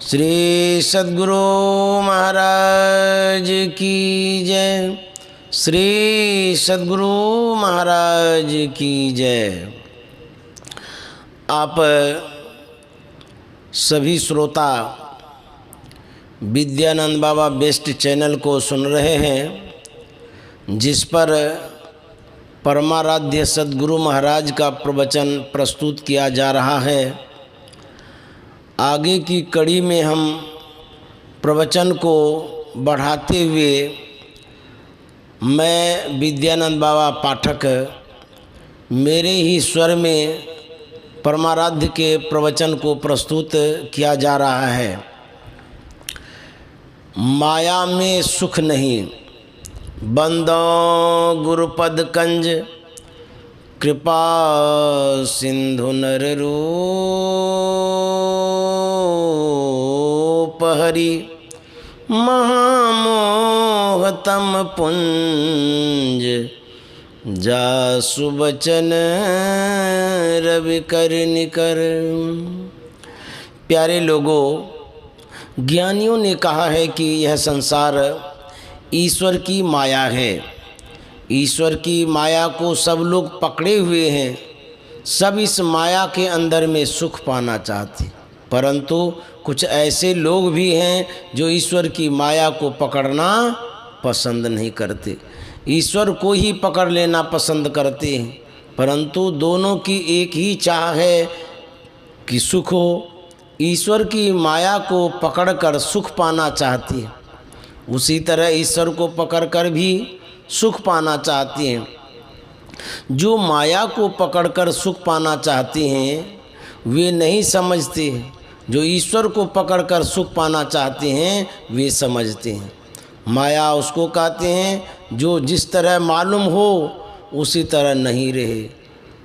श्री सद्गुरु महाराज की जय। श्री सद्गुरु महाराज की जय। आप सभी श्रोता विद्यानंद बाबा बेस्ट चैनल को सुन रहे हैं, जिस पर परमाराध्य सद्गुरु महाराज का प्रवचन प्रस्तुत किया जा रहा है। आगे की कड़ी में हम प्रवचन को बढ़ाते हुए मैं विद्यानंद बाबा पाठक मेरे ही स्वर में परमाराध्य के प्रवचन को प्रस्तुत किया जा रहा है। माया में सुख नहीं, बंदों गुरुपद कंज, कृपा सिंधु नर रूप हरि, महामोहतम पुंज, जासु बचन रवि कर निकर। प्यारे लोगों, ज्ञानियों ने कहा है कि यह संसार ईश्वर की माया है। ईश्वर की माया को सब लोग पकड़े हुए हैं। सब इस माया के अंदर में सुख पाना चाहते, परंतु कुछ ऐसे लोग भी हैं जो ईश्वर की माया को पकड़ना पसंद नहीं करते, ईश्वर को ही पकड़ लेना पसंद करते हैं। परंतु दोनों की एक ही चाह है कि सुख हो। ईश्वर की माया को पकड़कर सुख पाना चाहती है, उसी तरह ईश्वर को पकड़कर भी सुख पाना चाहती हैं। जो माया को पकड़कर सुख पाना चाहती हैं वे नहीं समझते, जो ईश्वर को पकड़कर सुख पाना चाहते हैं वे समझते हैं। माया उसको कहते हैं जो जिस तरह मालूम हो उसी तरह नहीं रहे,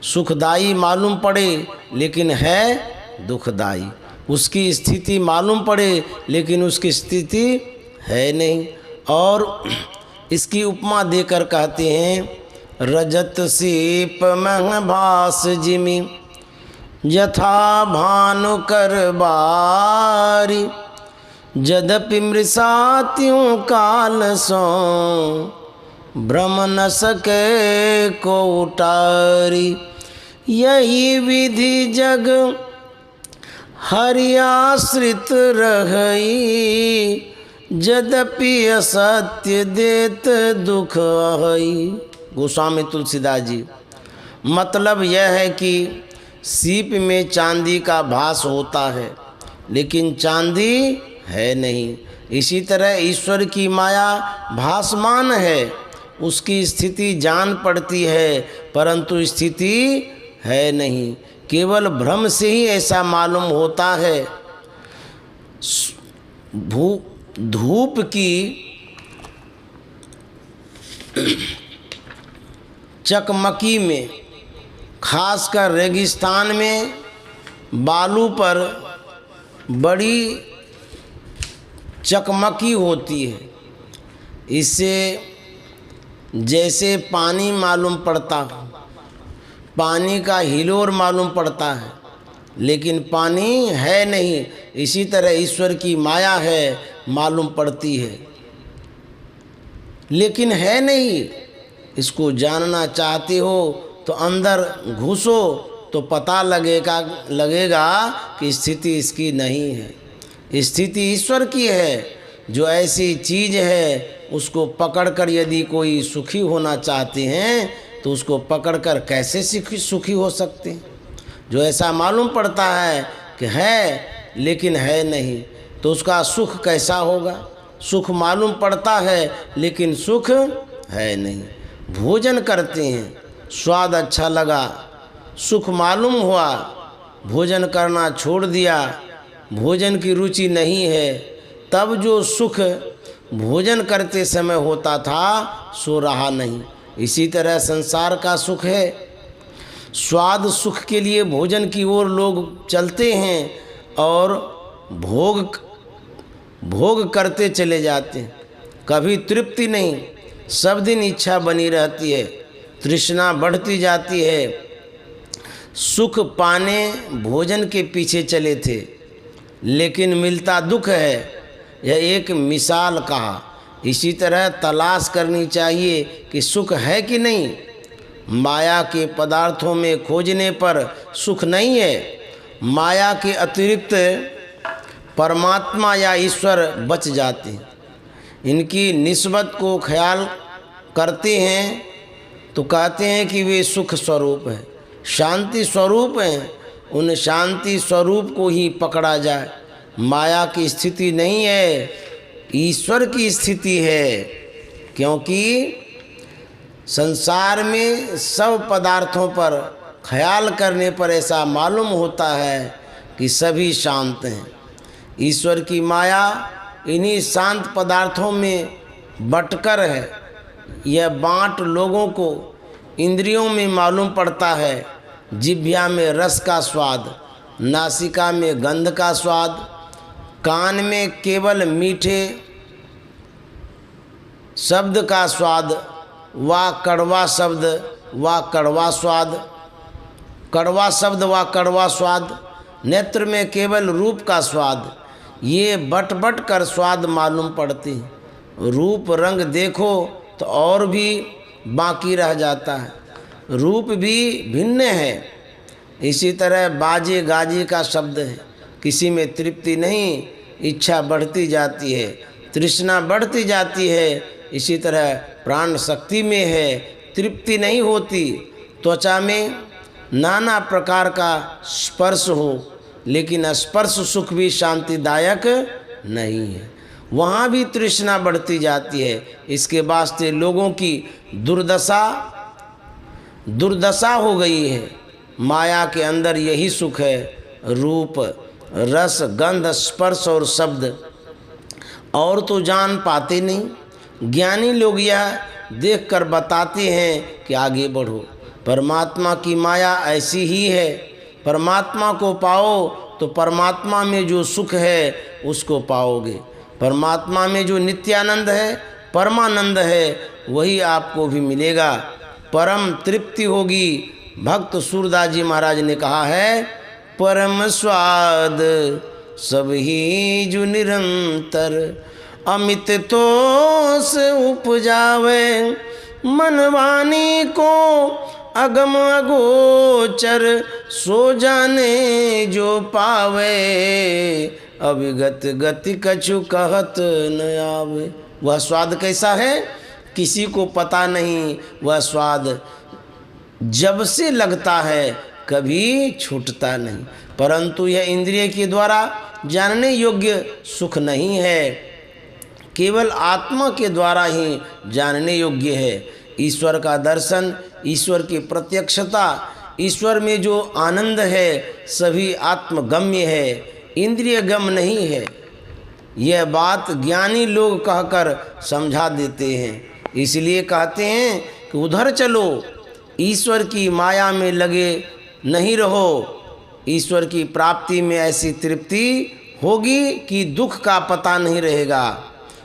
सुखदाई मालूम पड़े लेकिन है दुखदाई, उसकी स्थिति मालूम पड़े लेकिन उसकी स्थिति है नहीं। और इसकी उपमा देकर कहते हैं, रजत सीप मह भास जिमि, यथा भानु कर बारी, यद्यपि मृषा त्यों काल सो, भ्रम न सके को उटारी। यही विधि जग हरियाश्रित रही, यद्यपि असत्य देत दुख आई। गोस्वामी तुलसीदास जी। मतलब यह है कि सीप में चांदी का भास होता है लेकिन चांदी है नहीं। इसी तरह ईश्वर की माया भासमान है, उसकी स्थिति जान पड़ती है परंतु स्थिति है नहीं, केवल भ्रम से ही ऐसा मालूम होता है। धूप की चकमकी में, खासकर रेगिस्तान में बालू पर बड़ी चकमकी होती है। इससे जैसे पानी मालूम पड़ता, पानी का हिलोर मालूम पड़ता है लेकिन पानी है नहीं, इसी तरह ईश्वर की माया है मालूम पड़ती है लेकिन है नहीं। इसको जानना चाहते हो तो अंदर घुसो तो पता लगेगा कि स्थिति इसकी नहीं है, स्थिति ईश्वर की है। जो ऐसी चीज़ है उसको पकड़कर यदि कोई सुखी होना चाहते हैं तो उसको पकड़कर कैसे सुखी हो सकते हैं। जो ऐसा मालूम पड़ता है कि है लेकिन है नहीं तो उसका सुख कैसा होगा। सुख मालूम पड़ता है लेकिन सुख है नहीं। भोजन करते हैं, स्वाद अच्छा लगा, सुख मालूम हुआ, भोजन करना छोड़ दिया, भोजन की रुचि नहीं है, तब जो सुख भोजन करते समय होता था सो रहा नहीं। इसी तरह संसार का सुख है, स्वाद सुख के लिए भोजन की ओर लोग चलते हैं और भोग करते चले जाते हैं, कभी तृप्ति नहीं, सब दिन इच्छा बनी रहती है, तृष्णा बढ़ती जाती है। सुख पाने भोजन के पीछे चले थे लेकिन मिलता दुख है। यह एक मिसाल कहा। इसी तरह तलाश करनी चाहिए कि सुख है कि नहीं। माया के पदार्थों में खोजने पर सुख नहीं है। माया के अतिरिक्त परमात्मा या ईश्वर बच जाते हैं। इनकी निस्बत को ख्याल करते हैं तो कहते हैं कि वे सुख स्वरूप हैं, शांति स्वरूप हैं। उन शांति स्वरूप को ही पकड़ा जाए। माया की स्थिति नहीं है, ईश्वर की स्थिति है। क्योंकि संसार में सब पदार्थों पर ख्याल करने पर ऐसा मालूम होता है कि सभी शांत हैं। ईश्वर की माया इन्हीं शांत पदार्थों में बटकर है। यह बाँट लोगों को इंद्रियों में मालूम पड़ता है। जिह्वा में रस का स्वाद, नासिका में गंध का स्वाद, कान में केवल मीठे शब्द का स्वाद, वा कड़वा शब्द वा कड़वा स्वाद, कड़वा शब्द वा कड़वा स्वाद, नेत्र में केवल रूप का स्वाद। ये बट बट कर स्वाद मालूम पड़ती। रूप रंग देखो तो और भी बाकी रह जाता है, रूप भी भिन्न है। इसी तरह बाजे गाजे का शब्द है, किसी में तृप्ति नहीं, इच्छा बढ़ती जाती है, तृष्णा बढ़ती जाती है। इसी तरह प्राण शक्ति में है, तृप्ति नहीं होती। त्वचा में नाना प्रकार का स्पर्श हो, लेकिन स्पर्श सुख भी शांतिदायक नहीं है, वहाँ भी तृष्णा बढ़ती जाती है। इसके वास्ते लोगों की दुर्दशा हो गई है। माया के अंदर यही सुख है, रूप रस गंध स्पर्श और शब्द, और तो जान पाते नहीं। ज्ञानी लोग यह देखकर बताते हैं कि आगे बढ़ो। परमात्मा की माया ऐसी ही है। परमात्मा को पाओ तो परमात्मा में जो सुख है उसको पाओगे। परमात्मा में जो नित्यानंद है, परमानंद है, वही आपको भी मिलेगा। परम तृप्ति होगी। भक्त सूरदास जी महाराज ने कहा है, परम स्वाद सब ही जो निरंतर, अमित तो से उपजावे, मन वाणी को अगम अगोचर, सो जाने जो पावे, अविगत गति कछु कहत न आवे। वह स्वाद कैसा है किसी को पता नहीं। वह स्वाद जब से लगता है कभी छूटता नहीं, परंतु यह इंद्रिय के द्वारा जानने योग्य सुख नहीं है, केवल आत्मा के द्वारा ही जानने योग्य है। ईश्वर का दर्शन, ईश्वर की प्रत्यक्षता, ईश्वर में जो आनंद है सभी आत्मगम्य है, इंद्रिय गम नहीं है। यह बात ज्ञानी लोग कहकर समझा देते हैं। इसलिए कहते हैं कि उधर चलो, ईश्वर की माया में लगे नहीं रहो। ईश्वर की प्राप्ति में ऐसी तृप्ति होगी कि दुख का पता नहीं रहेगा।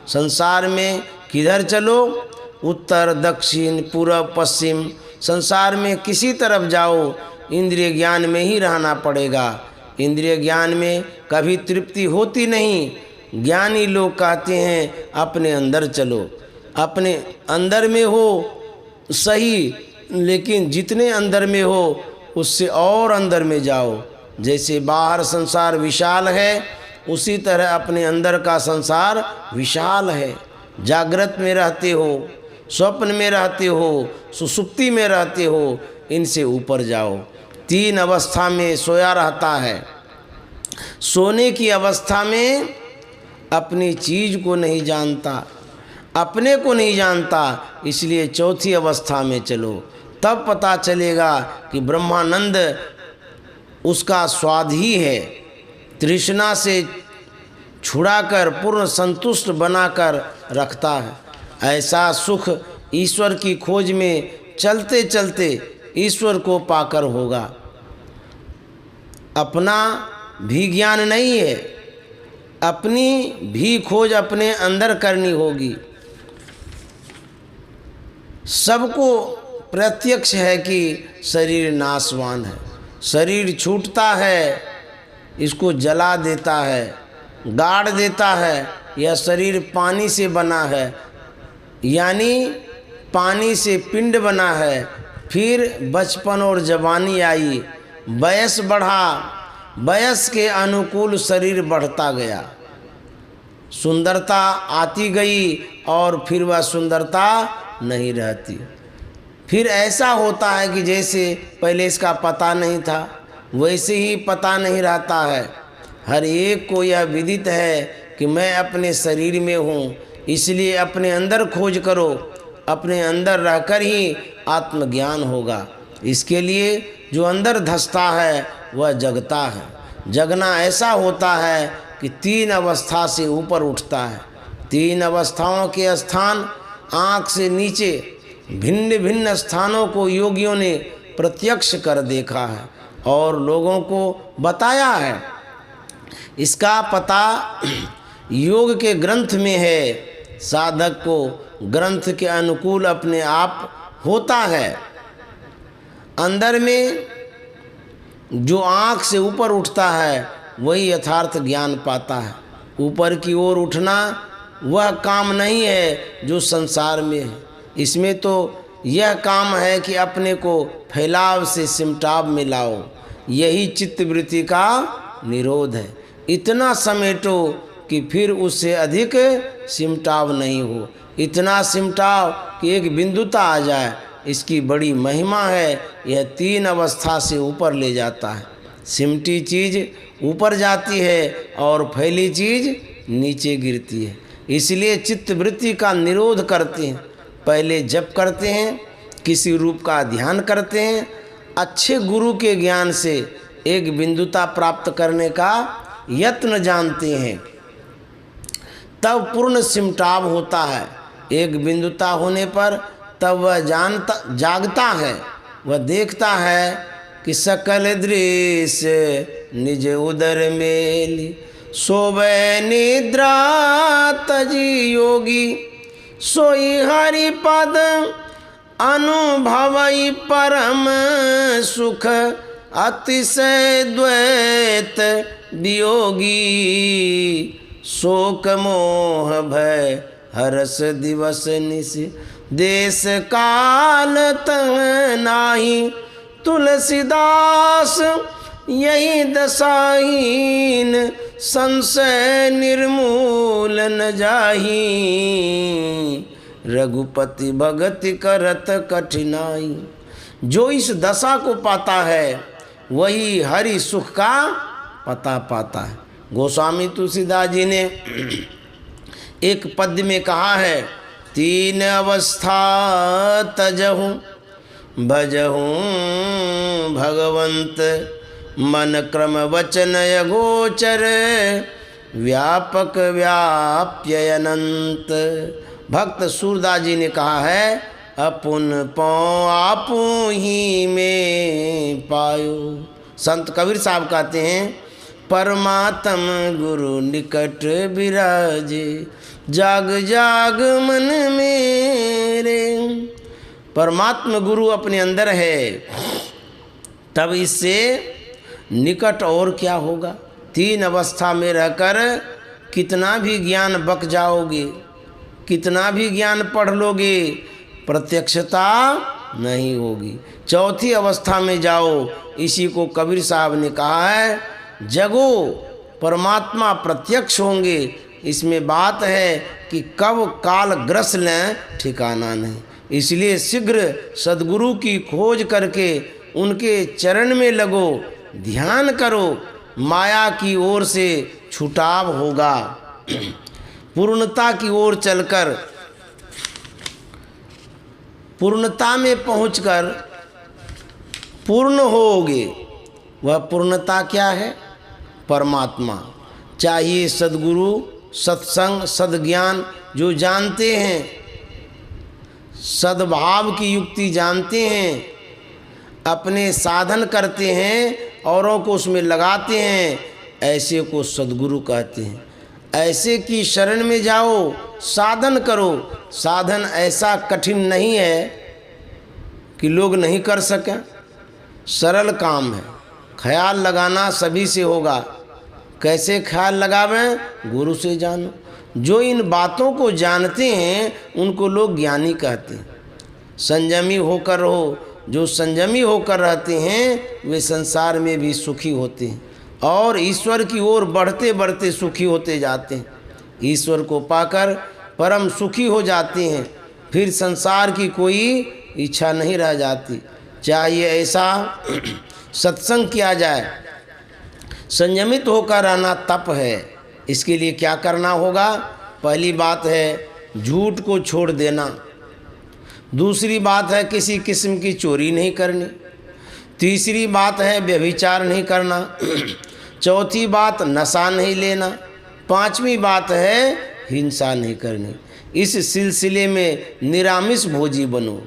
संसार में किधर चलो, उत्तर दक्षिण पूर्व पश्चिम, संसार में किसी तरफ जाओ, इंद्रिय ज्ञान में ही रहना पड़ेगा। इंद्रिय ज्ञान में कभी तृप्ति होती नहीं। ज्ञानी लोग कहते हैं अपने अंदर चलो। अपने अंदर में हो सही, लेकिन जितने अंदर में हो उससे और अंदर में जाओ। जैसे बाहर संसार विशाल है, उसी तरह अपने अंदर का संसार विशाल है। जागृत में रहते हो, स्वप्न में रहते हो, सुसुप्ति में रहते हो, इनसे ऊपर जाओ। तीन अवस्था में सोया रहता है। सोने की अवस्था में अपनी चीज को नहीं जानता, अपने को नहीं जानता, इसलिए चौथी अवस्था में चलो, तब पता चलेगा कि ब्रह्मानंद उसका स्वाद ही है। तृष्णा से छुड़ाकर पूर्ण संतुष्ट बनाकर रखता है। ऐसा सुख ईश्वर की खोज में चलते चलते ईश्वर को पाकर होगा। अपना भी ज्ञान नहीं है, अपनी भी खोज अपने अंदर करनी होगी। सबको प्रत्यक्ष है कि शरीर नाशवान है, शरीर छूटता है, इसको जला देता है, गाड़ देता है। यह शरीर पानी से बना है, यानी पानी से पिंड बना है। फिर बचपन और जवानी आई, वयस बढ़ा, वयस के अनुकूल शरीर बढ़ता गया, सुंदरता आती गई और फिर वह सुंदरता नहीं रहती। फिर ऐसा होता है कि जैसे पहले इसका पता नहीं था वैसे ही पता नहीं रहता है। हर एक को यह विदित है कि मैं अपने शरीर में हूँ, इसलिए अपने अंदर खोज करो, अपने अंदर रहकर ही आत्मज्ञान होगा। इसके लिए जो अंदर धंसता है वह जगता है। जगना ऐसा होता है कि 3 अवस्था से ऊपर उठता है। 3 अवस्थाओं के स्थान आँख से नीचे भिन्न भिन्न स्थानों को योगियों ने प्रत्यक्ष कर देखा है और लोगों को बताया है। इसका पता योग के ग्रंथ में है। साधक को ग्रंथ के अनुकूल अपने आप होता है। अंदर में जो आँख से ऊपर उठता है वही यथार्थ ज्ञान पाता है। ऊपर की ओर उठना वह काम नहीं है जो संसार में है। इसमें तो यह काम है कि अपने को फैलाव से सिमटाव में लाओ। यही चित्तवृत्ति का निरोध है। इतना समेटो कि फिर उससे अधिक सिमटाव नहीं हो। इतना सिमटाव कि एक बिंदुता आ जाए, इसकी बड़ी महिमा है। यह 3 अवस्था से ऊपर ले जाता है। सिमटी चीज़ ऊपर जाती है और फैली चीज़ नीचे गिरती है। इसलिए चित्तवृत्ति का निरोध करते हैं। पहले जप करते हैं, किसी रूप का ध्यान करते हैं, अच्छे गुरु के ज्ञान से एक बिंदुता प्राप्त करने का यत्न जानते हैं, तब पूर्ण सिमटाव होता है। एक बिंदुता होने पर तब वह जागता है। वह देखता है कि सकल दृश्य निज उदर मेली, सोवे निद्रा तजी योगी, सोई हरि पद अनुभवई परम सुख, अतिशय द्वैत वियोगी, शोक मोह भय हरस दिवस निश, देश काल तह नाही, तुलसीदास यही दशाहीन, संशय निर्मूल न जाही, रघुपति भगति करत कठिनाई। जो इस दशा को पाता है वही हरि सुख का पता पाता है। गोस्वामी तुलसीदास जी ने एक पद्य में कहा है, 3 अवस्था तजहूँ भजहूँ भगवंत, मन क्रम वचन अगोचर, व्यापक व्याप्य अनंत। भक्त सूरदास जी ने कहा है, अपुन पौ आपू ही में पायो। संत कबीर साहब कहते हैं, परमात्म गुरु निकट विराजे, जाग जाग मन मेरे। परमात्म गुरु अपने अंदर है, तब इससे निकट और क्या होगा। 3 अवस्था में रहकर कितना भी ज्ञान बक जाओगे, कितना भी ज्ञान पढ़ लोगे, प्रत्यक्षता नहीं होगी। 4थी अवस्था में जाओ। इसी को कबीर साहब ने कहा है, जगो परमात्मा प्रत्यक्ष होंगे। इसमें बात है कि कब काल ग्रस लें ठिकाना नहीं। इसलिए शीघ्र सद्गुरु की खोज करके उनके चरण में लगो, ध्यान करो, माया की ओर से छुटाव होगा। पूर्णता की ओर चलकर पूर्णता में पहुंचकर पूर्ण होगे। वह पूर्णता क्या है? परमात्मा। चाहिए सद्गुरु, सत्संग, सद्ज्ञान जो जानते हैं, सद्भाव की युक्ति जानते हैं, अपने साधन करते हैं, औरों को उसमें लगाते हैं, ऐसे को सद्गुरु कहते हैं। ऐसे की शरण में जाओ, साधन करो। साधन ऐसा कठिन नहीं है कि लोग नहीं कर सकें, सरल काम है। ख्याल लगाना सभी से होगा, कैसे ख्याल लगावें? गुरु से जानो। जो इन बातों को जानते हैं उनको लोग ज्ञानी कहते हैं। संयमी होकर रहो। जो संयमी होकर रहते हैं वे संसार में भी सुखी होते हैं और ईश्वर की ओर बढ़ते बढ़ते सुखी होते जाते हैं। ईश्वर को पाकर परम सुखी हो जाते हैं। फिर संसार की कोई इच्छा नहीं रह जाती। चाहिए ऐसा सत्संग किया जाए। संयमित होकर रहना तप है। इसके लिए क्या करना होगा? पहली बात है झूठ को छोड़ देना। दूसरी बात है किसी किस्म की चोरी नहीं करनी। तीसरी बात है व्यभिचार नहीं करना। चौथी बात नशा नहीं लेना। पांचवी बात है हिंसा नहीं करनी। इस सिलसिले में निरामिष भोजी बनो।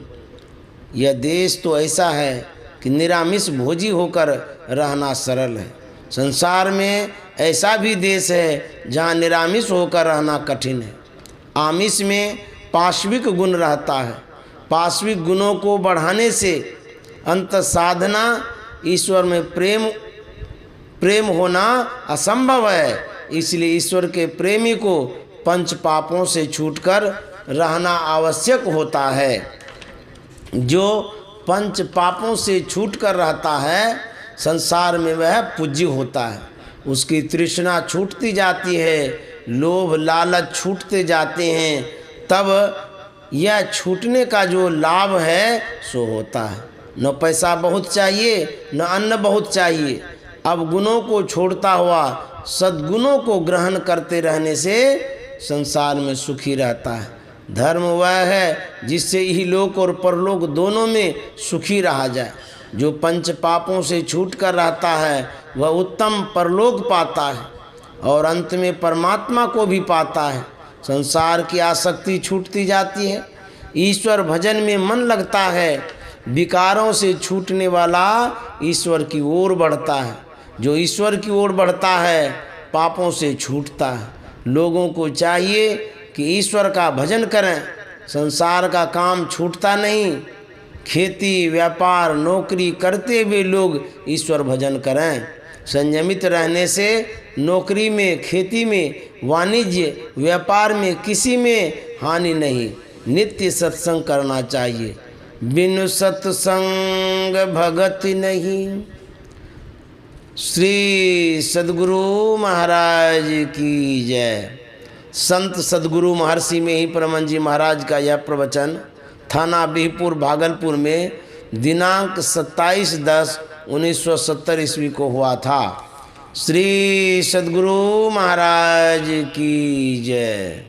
यह देश तो ऐसा है कि निरामिष भोजी होकर रहना सरल है। संसार में ऐसा भी देश है जहाँ निरामिष होकर रहना कठिन है। आमिष में पाश्विक गुण रहता है। पाश्विक गुणों को बढ़ाने से अंत साधना ईश्वर में प्रेम होना असंभव है। इसलिए ईश्वर के प्रेमी को पंच पापों से छूटकर रहना आवश्यक होता है। जो पंच पापों से छूटकर रहता है संसार में वह पूज्य होता है। उसकी तृष्णा छूटती जाती है, लोभ लालच छूटते जाते हैं। तब यह छूटने का जो लाभ है सो होता है। न पैसा बहुत चाहिए न अन्न बहुत चाहिए। अब गुणों को छोड़ता हुआ सद्गुणों को ग्रहण करते रहने से संसार में सुखी रहता है। धर्म वह है जिससे इहलोक और परलोक दोनों में सुखी रहा जाए। जो पंच पापों से छूट कर रहता है वह उत्तम परलोक पाता है और अंत में परमात्मा को भी पाता है। संसार की आसक्ति छूटती जाती है। ईश्वर भजन में मन लगता है। विकारों से छूटने वाला ईश्वर की ओर बढ़ता है। जो ईश्वर की ओर बढ़ता है पापों से छूटता है। लोगों को चाहिए कि ईश्वर का भजन करें। संसार का काम छूटता नहीं। खेती व्यापार नौकरी करते हुए लोग ईश्वर भजन करें। संयमित रहने से नौकरी में, खेती में, वाणिज्य व्यापार में किसी में हानि नहीं। नित्य सत्संग करना चाहिए। बिनु सत्संग भगति नहीं। श्री सद्गुरु महाराज की जय। संत सद्गुरु महर्षि में ही परमहंस जी महाराज का यह प्रवचन थाना बिहपुर भागलपुर में दिनांक 27/10/1970 ईस्वी को हुआ था। श्री सद्गुरु महाराज की जय।